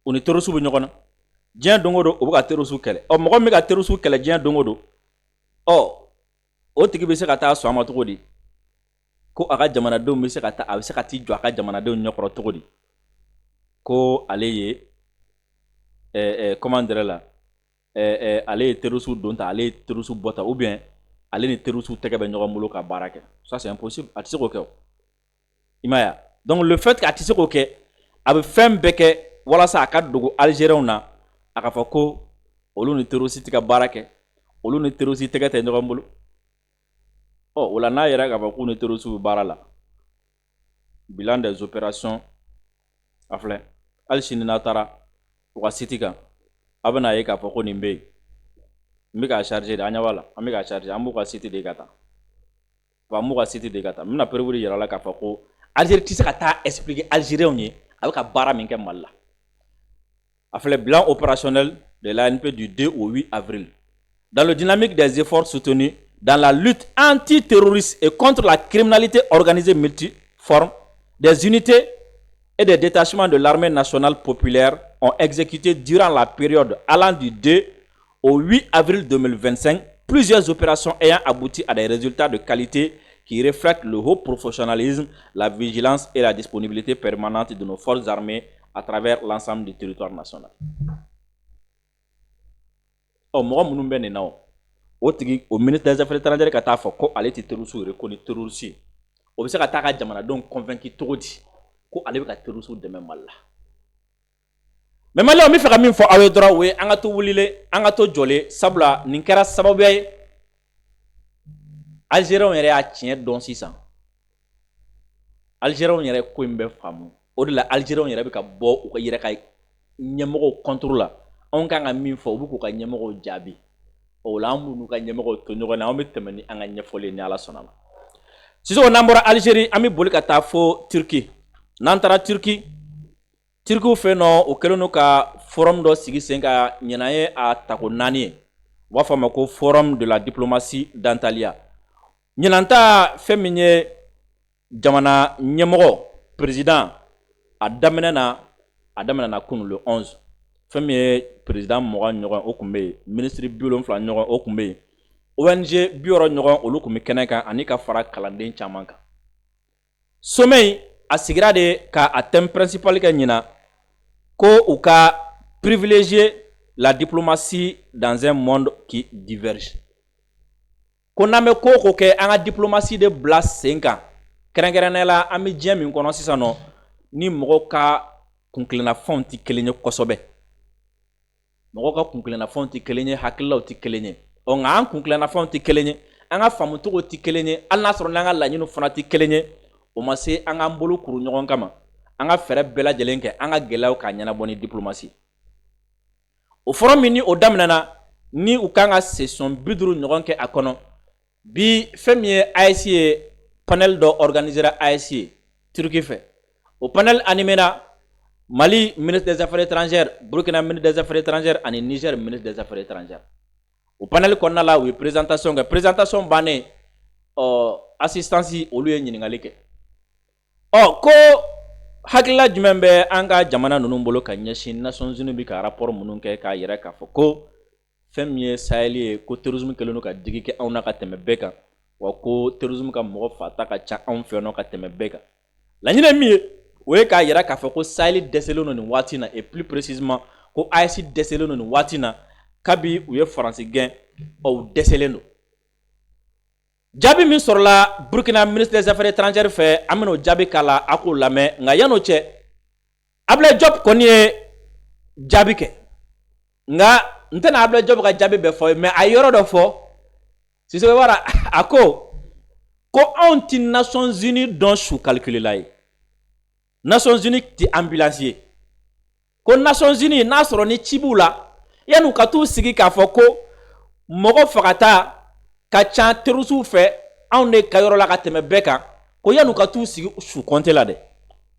A: u ni terroriste bɛ ɲɔgɔn na diɲɛ don o don u bɛ ka terroriste kɛlɛ mɔgɔ min bɛ ka terroriste kɛlɛ diɲɛ don o don o tigi bɛ se ka taa sɔn a ma cogo di ko a ka jamanadenw bɛ se ka taa a bɛ se ka t'i jɔ a ka jamanadenw ɲɛkɔrɔ cogo di ko ale ye comment dire la ale ye terroriste don ta ale ye terroriste bɔ ta ou bien ale ni terroriste tɛgɛ bɛ ɲɔgɔn bolo ka baara kɛ ça c'est impossible a tɛ se k'o kɛ o i m'a ye donc le fait que a tɛ se k'o kɛ a bɛ fɛn bɛɛ kɛ walasa a ka dogo Algériens na a ka fɔ ko olu ni terroriste tɛ ka baara kɛ olu ni terroriste tɛgɛ tɛ ɲɔgɔn bolo o la n'a yɛrɛ k'a fɔ k'u ni terroriste bɛ baara la bilan des opérations a filɛ hali sini n'a taara u ka site kan a bɛna ye k'a fɔ ko nin bɛ yen n bɛ k'a charger de an ɲɛ b'a la an bɛ k'a charger an b'u ka site de ka taa wa an b'u ka site de ka taa n bɛna preuve yira la k'a fɔ ko Algérie tɛ se ka taa expliquer Algériens ye a bɛ ka baara min kɛ Mali la a filɛ bilan opérationnel de l'ANP du 2 au 8 avril dans le dynamique des efforts soutenus dans la lutte antiterroriste et contre la criminalité organisée multiforme, des unités et des détachements de l'armée nationale populaire ont exécuté durant la période allant du 2 au 8 avril 2025 plusieurs opérations ayant abouti à des résultats de qualité qui reflètent le haut professionnalisme, la vigilance et la disponibilité permanente de nos forces armées à travers l'ensemble du territoire national. Au ministre des Affaires étrangères qui a fait ko ale ti terroristes reconnu terroristes o be se ka ta ka jamana donc convaincu togodi ko ale be ka terroristes de même mal. Mais Mali o mi fe ka min fo awe dora we anga to wulile anga to jole sabla nin kɛra sababu ye Algériens yɛrɛ y'a tiɲɛ dɔn sisan. Algériens yɛrɛ ko in bɛ faamu. O de la Algériens yɛrɛ bɛ ka bɔ u ka yɛrɛ ka ɲɛmɔgɔw contrôle la. Anw kan ka min fɔ u bɛ k'u ka ɲɛmɔgɔw jaabi. O la an b'u ka ɲɛmɔgɔw to ɲɔgɔn na an bɛ tɛmɛ ni an ka ɲɛfɔli ni Ala sɔnna ma. Sisan n'an bɔra Algérie an bɛ boli ka taa fo Turquie. N'an taara Turquie, Turkiw fɛ yen nɔ o kɛlen don ka forum dɔ sigi sen kan ɲinan ye a tako 4 ye. U b'a fɔ a ma ko forum de la diplomatie d'Antalya. Ɲinan ta fɛn min ye jamana ɲɛmɔgɔ président a daminɛ na kunu le 11. Fɛn min ye président 20 ɲɔgɔn o kun bɛ yen, ministre 70 ɲɔgɔn o kun bɛ yen, ONG 60 ɲɔgɔn olu kun bɛ kɛnɛ kan ani ka fara kalanden caman kan. Sommet in a sigira de ka a thème principal kɛ ɲinan ko u ka privilégier la diplomatie dans un monde qui diverge. Ko n'an bɛ ko o ko kɛ an ka diplomatie de bila sen kan kɛrɛnkɛrɛnnenya la an bɛ diɲɛ min kɔnɔ sisan nɔ ni mɔgɔw ka kuntilennafɛnw tɛ kelen ye kosɛbɛ. Mɔgɔw ka kuntilennafɛnw tɛ kelen ye, hakililaw tɛ kelen ye. Nka an kuntilennafɛnw tɛ kelen ye, an ka faamucogo tɛ kelen ye, hali n'a sɔrɔ n'an ka laɲiniw fana tɛ kelen ye, o ma se an k'an bolo kuru ɲɔgɔn kama. An ka fɛɛrɛ bɛɛ lajɛlen kɛ an ka gɛlɛyaw k'a ɲɛnabɔ ni diplomatie. O forum min ni o daminɛna ni u kan ka session 50 ɲɔgɔn kɛ a kɔnɔ. Bi fɛn min ye AES ye panel dɔ organisera AES ye Turquie fɛ. O panel animera Mali ministre des Affaires étrangères, Burkina ministre des Affaires étrangères ani Niger ministre des Affaires étrangères. O panel kɔnɔna la u ye présentation kɛ. Présentation bannen assistance olu ye ɲininkali kɛ. Ko hakilila jumɛn bɛ an ka jamana ninnu bolo ka ɲɛsin Nations Unies bi ka rapport minnu kɛ k'a yɛrɛ k'a fɔ ko fɛn min ye Sahel ye ko terrorisme kɛlen don ka digi kɛ anw na ka tɛmɛ bɛɛ kan wa ko terrorisme ka mɔgɔ fata ka ca anw fɛ nɔ ka tɛmɛ bɛɛ kan. Laɲini ye min ye o ye k'a yɛrɛ k'a fɔ ko Sahel dɛsɛlen don nin waati na et plus précisément ko AES dɛsɛlen don nin waati na kabi u ye Faransi gɛn u dɛsɛlen don. Jaabi min sɔrɔla Burkina ministre des Affaires étrangères fɛ an bɛna o jaabi k'a la a k'o lamɛn nka yan'o cɛ Ablaye Diop kɔni ye jaabi kɛ nka n tɛna Ablaye Diop ka jaabi bɛɛ fɔ mais a yɔrɔ dɔ fɔ Sisoko Bara a ko anw ti Nations Unies dɔn su calculela ye. Nations Unies ti ambulance ye. Ko Nations Unies n'a sɔrɔ ni ci b'u la yan'u ka t'u sigi k'a fɔ ko mɔgɔ fagata ka ca terroristes fɛ anw de ka yɔrɔ la ka tɛmɛ bɛɛ kan ko yan'u ka t'u sigi su compte la dɛ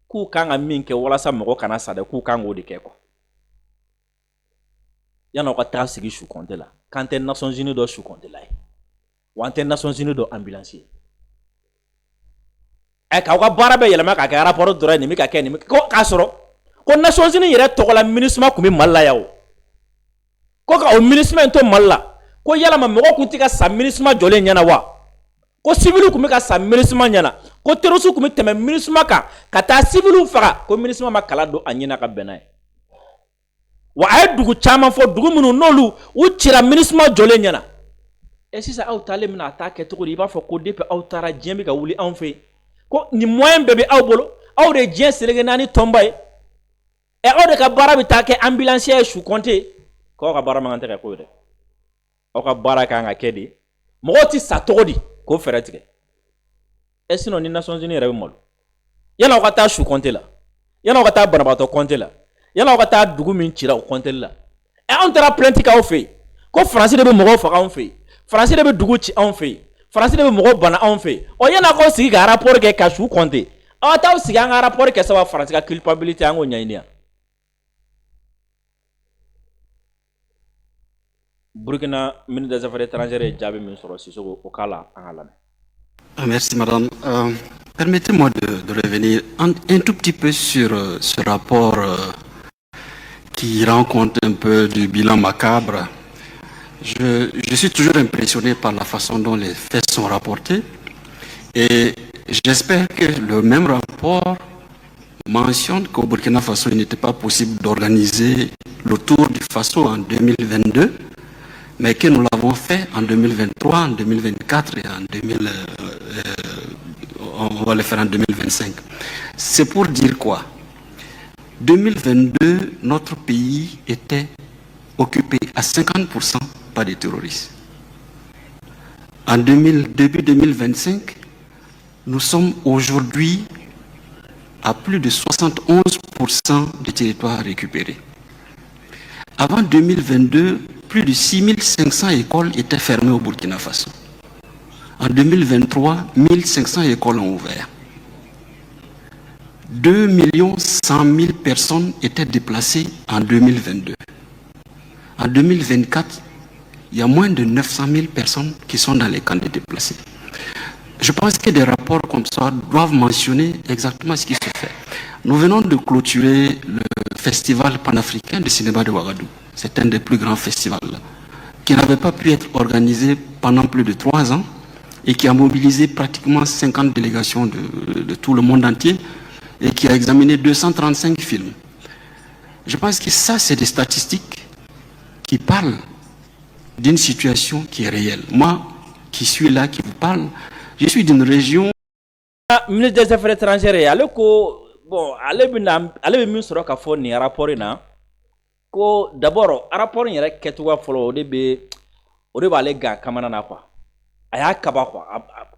A: k'u kan ka min kɛ walasa mɔgɔ kana sa dɛ k'u kan k'o de kɛ quoi. Yan'aw ka taa sigi su compte la k'an tɛ Nations Unies dɔ su compte la ye wa an tɛ Nations Unies dɔ ambulance ye. K'aw ka baara bɛɛ yɛlɛma k'a kɛ rapport dɔrɔn ye nin bɛ ka kɛ nin ko k'a sɔrɔ ko Nations Unies yɛrɛ tɔgɔ la MINUSMA tun bɛ Mali la yan o ko ka o MINUSMA in to Mali la ko yalama mɔgɔ kun tɛ ka sa MINUSMA jɔlen ɲɛna wa ko civil kun bɛ ka sa MINUSMA ɲɛna ko terroristes kun bɛ tɛmɛ MINUSMA kan ka taa civil faga ko MINUSMA ma kala don a ɲɛna ka bɛn n'a ye. Wa a ye dugu caman fɔ dugu minnu n'olu u cira MINUSMA jɔlen ɲɛna. Sisan aw taalen bɛna a taa kɛ cogo di i b'a fɔ ko depuis aw taara diɲɛ bɛ ka wuli anw fɛ yen ko nin moyen bɛɛ bɛ aw bolo aw de ye diɲɛ seleke naani tɔnba ye aw de ka baara bɛ taa kɛ ambulance ye su compte k'aw ka baara man kan tɛ kɛ ko ye dɛ aw ka baara kan ka kɛ de mɔgɔw tɛ sa cogo di k'o fɛɛrɛ tigɛ sinon ni Nations Unies yɛrɛ bɛ malo yan'aw ka taa su compte la yan'aw ka taa banabaatɔ compte la yan'aw ka taa dugu min cira o compte la anw taara plainte k'aw fɛ yen ko Faransi de bɛ mɔgɔw faga anw fɛ yen Faransi de bɛ dugu ci anw fɛ yen Faransi de bɛ mɔgɔw bana anw fɛ yen yan'aw k'aw sigi ka rapport kɛ ka su compte aw t'aw sigi an ka rapport kɛ sabu Faransi ka culpabilité an k'o ɲɛɲini yan. Burkina, ministre des Affaires étrangères, Djabi Minsoro Sissoko, au Kala, en Alame.
G: Merci, madame. Permettez-moi de revenir un tout petit peu sur ce rapport qui rend compte un peu du bilan macabre. Je suis toujours impressionné par la façon dont les faits sont rapportés et j'espère que le même rapport mentionne qu'au Burkina Faso, il n'était pas possible d'organiser le Tour du Faso en 2022, mais que nous l'avons fait en 2023, en 2024 et on va le faire en 2025. C'est pour dire quoi? 2022, notre pays était occupé à 50% par des terroristes. Début 2025, nous sommes aujourd'hui à plus de 71% de territoires récupérés. Avant 2022, plus de 6500 écoles étaient fermées au Burkina Faso. En 2023, 1500 écoles ont ouvert. 2 100 000 personnes étaient déplacées en 2022. En 2024, il y a moins de 900 000 personnes qui sont dans les camps de déplacés. Je pense que des rapports comme ça doivent mentionner exactement ce qui se fait. Nous venons de clôturer le festival panafricain de cinéma de Ouagadougou. C'est un des plus grands festivals qui n'avait pas pu être organisé pendant plus de 3 ans et qui a mobilisé pratiquement 50 délégations de tout le monde entier et qui a examiné 235 films. Je pense que ça, c'est des statistiques qui parlent d'une situation qui est réelle. Moi, qui suis là, qui vous parle, je suis d'une région...
A: Ministre des Affaires étrangères, allez min sɔrɔ ka fɔ nin rapport in na ko d'abord rapport in yɛrɛ kɛcogoya fɔlɔ o de b'ale gan kamana na quoi a y'a kaba quoi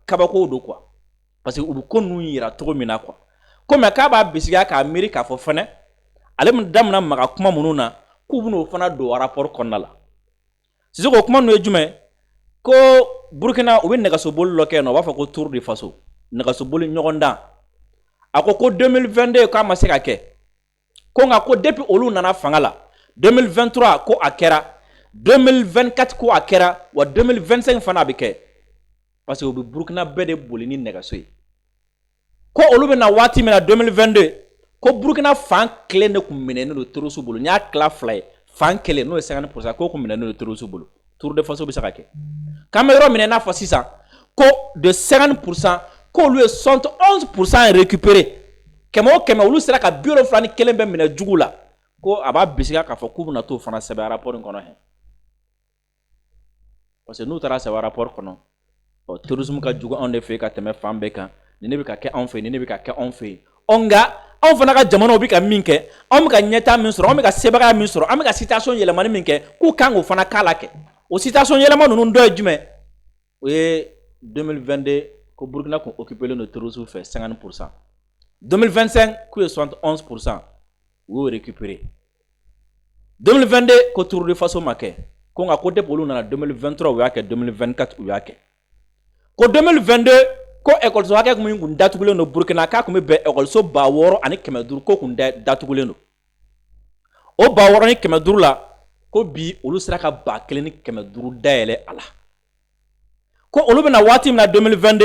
A: kabako do quoi parce que u bɛ ko ninnu yira cogo min na quoi komi k'a b'a bisigiya k'a miiri k'a fɔ fɛnɛ ale min damina maga kuma minnu na k'u bɛn'o fana don rapport kɔnɔna la Sissoko kuma ninnu ye jumɛn ko Burkina u bɛ nɛgɛsoboli dɔ kɛ yen nɔ u b'a fɔ ko Tour du Faso nɛgɛsoboli ɲɔgɔn dan a ko 2022 k'a ma se ka kɛ ko nka ko depuis olu nana fanga la 2023 ko a kɛra 2024 ko a kɛra wa 2025 fana a bɛ kɛ parce que u bɛ Burkina bɛɛ de boli ni nɛgɛso ye ko olu bɛ na waati min na 2022 ko Burkina fan kelen de kun minɛnen don terroriste bolo n y'a tila fila ye fan kelen n'o ye 50% k'o kun minɛnen don terroriste bolo Tour de Faso bɛ se ka kɛ k'an bɛ yɔrɔ minɛ n'a fɔ sisan ko de 50% k'olu ye 71% récupéré kɛmɛ o kɛmɛ olu sera ka 71 bɛ minɛ jugu la ko a b'a bisigiya k'a fɔ k'u bɛna t'o fana sɛbɛn rapport in kɔnɔ parce que n'u taara sɛbɛn rapport kɔnɔ terrorisme ka jugu anw de fɛ ka tɛmɛ fan bɛɛ kan ni ne bɛ ka kɛ anw fɛ ni ne bɛ ka kɛ anw fɛ nka anw fana ka jamanaw bɛ ka min kɛ anw bɛ ka ɲɛtaa min sɔrɔ anw bɛ ka sebagaya min sɔrɔ an bɛ ka situation yɛlɛmani min kɛ k'u kan k'o fana k'a la kɛ o situation yɛlɛma ninnu dɔ ye jumɛn o ye 2022 ko Burkina kun occupé le terrorisme fait 50%. 2025 k'u ye 71% u y'o récupéré. 2022 ko Tour de Faso ma kɛ ko nka ko depuis olu nana 2023 u y'a kɛ 2024 u y'a kɛ ko 2022 ko école hakɛ min kun datugulen don Burkina k'a kun bɛ bɛn école 6,500 ko kun datugulen don o 6,500 la ko bi olu sera ka 1,500 dayɛlɛ a la ko olu bɛna waati min na 2022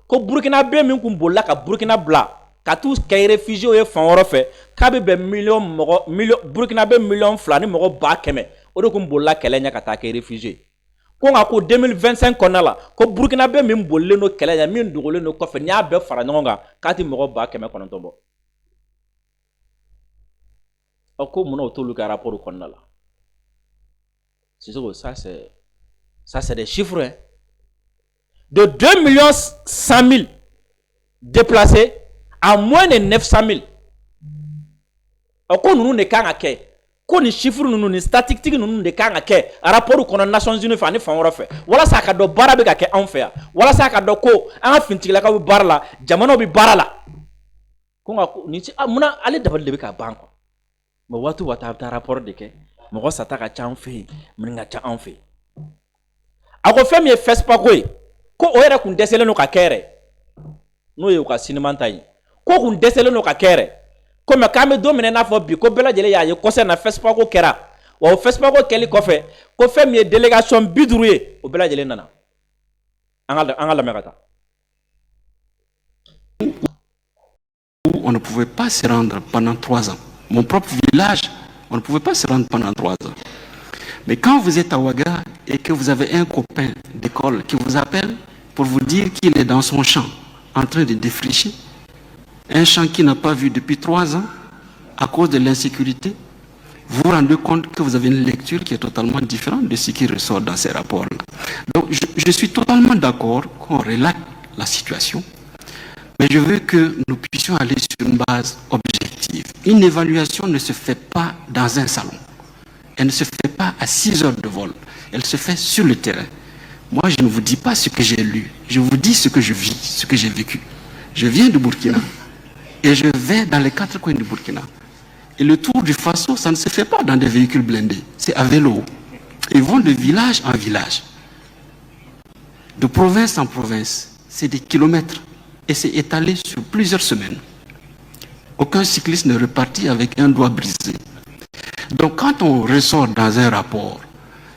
A: ko Burkina bɛ min kun bolila ka Burkina bila ka t'u kɛ réfugiés ye fan wɛrɛ fɛ k'a bɛ bɛn Burkina bɛ 2 ni mɔgɔ 100,000 o de kun bolila kɛlɛ ɲɛ ka taa kɛ réfugié ko nka ko 2025 kɔnɔna la ko Burkina bɛ min bolilen don kɛlɛ ɲɛ min dogolen don kɔfɛ n'i y'a bɛɛ fara ɲɔgɔn kan k'a tɛ mɔgɔ 900 bɔ ko munna o t'olu ka rapport kɔnɔna la Sissoko ça c'est des chiffres hein? De 2 100 000 déplacés à moins de 900 000. Ko nunu de kan ka kɛ ko ni chiffre nunu ni statistique nunu de kan ka kɛ rapport kɔnɔ Nations Unies fɛ ani fan wɛrɛ fɛ walasa ka dɔn baara bɛ ka kɛ anw fɛ yan walasa ka dɔn ko an ka fintigilakaw bɛ baara la jamanaw bɛ baara la ko nka ni munna ale dabali de bɛ ka ban quoi mais waati o waati a bɛ taa rapport de kɛ mɔgɔ sata ka ca an fɛ yen min ka ca an fɛ yen a ko fɛn min ye FESPACO ye ko o yɛrɛ kun dɛsɛlen don ka kɛ yɛrɛ n'o ye u ka sinima ta ye ko kun dɛsɛlen don ka kɛ yɛrɛ ko mais k'an bɛ don min n'a fɔ bi ko bɛɛ lajɛlen y'a ye kɔsɛ na FESPACO kɛra wa FESPA ko kɛli kɔfɛ ko fɛn min ye délégation 50 ye o bɛɛ lajɛlen nana an ka lamɛn ka taa.
G: On ne pouvait pas se rendre pendant 3 ans. Mon propre village, on ne pouvait pas se rendre pendant 3 ans. Mais quand vous êtes à Ouaga et que vous avez un copain d'école qui vous appelle pour vous dire qu'il est dans son champ en train de défricher, un champ qu'il n'a pas vu depuis 3 ans à cause de l'insécurité, vous vous rendez compte que vous avez une lecture qui est totalement différente de ce qui ressort dans ces rapports-là. Donc je suis totalement d'accord qu'on relate la situation, mais je veux que nous puissions aller sur une base objective. Une évaluation ne se fait pas dans un salon. Elle ne se fait pas à 6 heures de vol. Elle se fait sur le terrain. Moi, je ne vous dis pas ce que j'ai lu. Je vous dis ce que je vis, ce que j'ai vécu. Je viens du Burkina et je vais dans les 4 coins du Burkina. Et le tour du Faso, ça ne se fait pas dans des véhicules blindés. C'est à vélo. Ils vont de village en village. De province en province. C'est des kilomètres. Et c'est étalé sur plusieurs semaines. Aucun cycliste ne repartit avec un doigt brisé. Donc quand on ressort dans un rapport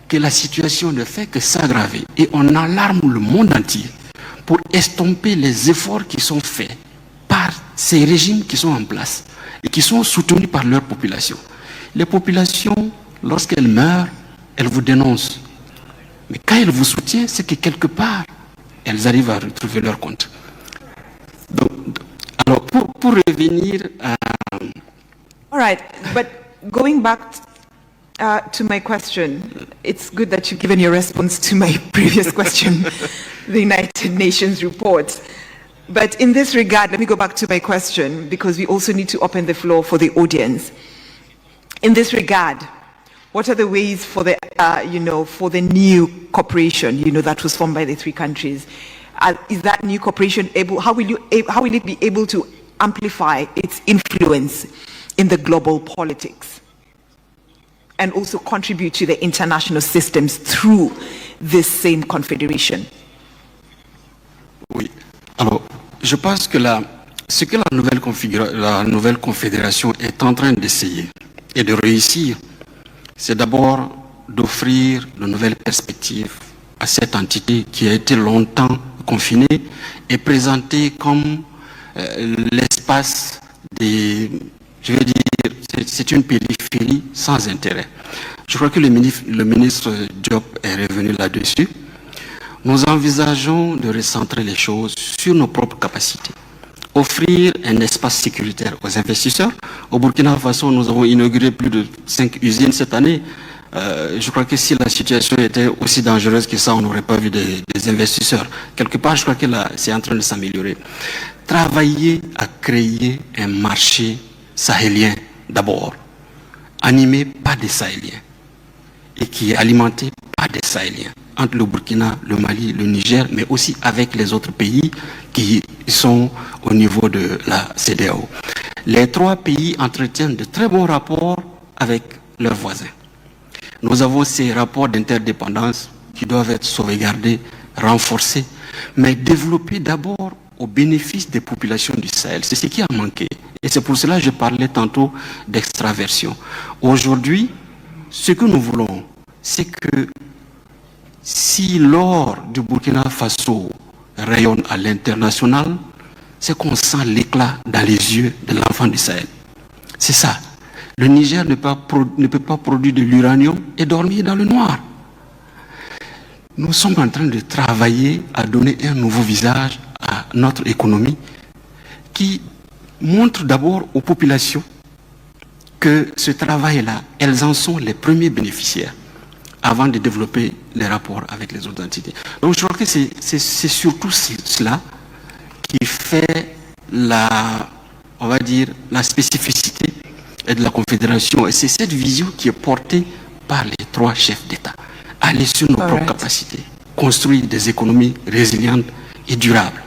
G: que la situation ne fait que s'aggraver et on alarme le monde entier pour estomper les efforts qui sont faits par ces régimes qui sont en place et qui sont soutenus par leur population. Les populations, lorsqu'elles meurent, elles vous dénoncent. Mais quand elles vous soutiennent, c'est que quelque part, elles arrivent à retrouver leur compte. Donc, alors, pour revenir à...
H: All right, but going back to my question, it's good that you've given your response to my previous question, the United Nations report. But in this regard, let me go back to my question, because we also need to open the floor for the audience. In this regard, what are the ways for the, for the new cooperation, that was formed by the 3 countries? Is that new cooperation able? How will it be able to amplify its influence in the global politics, and also contribute to the international systems through this same confederation?
G: Oui. Alors, je pense que ce que la nouvelle confédération est en train d'essayer et de réussir, c'est d'abord d'offrir de nouvelles perspectives à cette entité qui a été longtemps confinée et présentée comme l'espace des... Je veux dire, c'est une périphérie sans intérêt. Je crois que le ministre Diop est revenu là-dessus. Nous envisageons de recentrer les choses sur nos propres capacités. Offrir un espace sécuritaire aux investisseurs. Au Burkina Faso, nous avons inauguré plus de 5 usines cette année. Je crois que si la situation était aussi dangereuse que ça, on n'aurait pas vu des investisseurs. Quelque part, je crois que là, c'est en train de s'améliorer. Travailler à créer un marché sahélien d'abord, animé par des Sahéliens et qui est alimenté par des Sahéliens, entre le Burkina, le Mali, le Niger, mais aussi avec les autres pays qui sont au niveau de la CEDEAO. Les 3 pays entretiennent de très bons rapports avec leurs voisins. Nous avons ces rapports d'interdépendance qui doivent être sauvegardés, renforcés, mais développés d'abord au bénéfice des populations du Sahel. C'est ce qui a manqué. Et c'est pour cela que je parlais tantôt d'extraversion. Aujourd'hui, ce que nous voulons, c'est que si l'or du Burkina Faso rayonne à l'international, c'est qu'on sent l'éclat dans les yeux de l'enfant du Sahel. C'est ça. Le Niger ne peut pas produire de l'uranium et dormir dans le noir. Nous sommes en train de travailler à donner un nouveau visage à notre économie qui montre d'abord aux populations que ce travail-là, elles en sont les premiers bénéficiaires avant de développer les rapports avec les autres entités. Donc je crois que c'est surtout cela qui fait on va dire, la spécificité de la Confédération. Et c'est cette vision qui est portée par les 3 chefs d'État. Aller sur nos propres capacités, construire des économies résilientes et durables.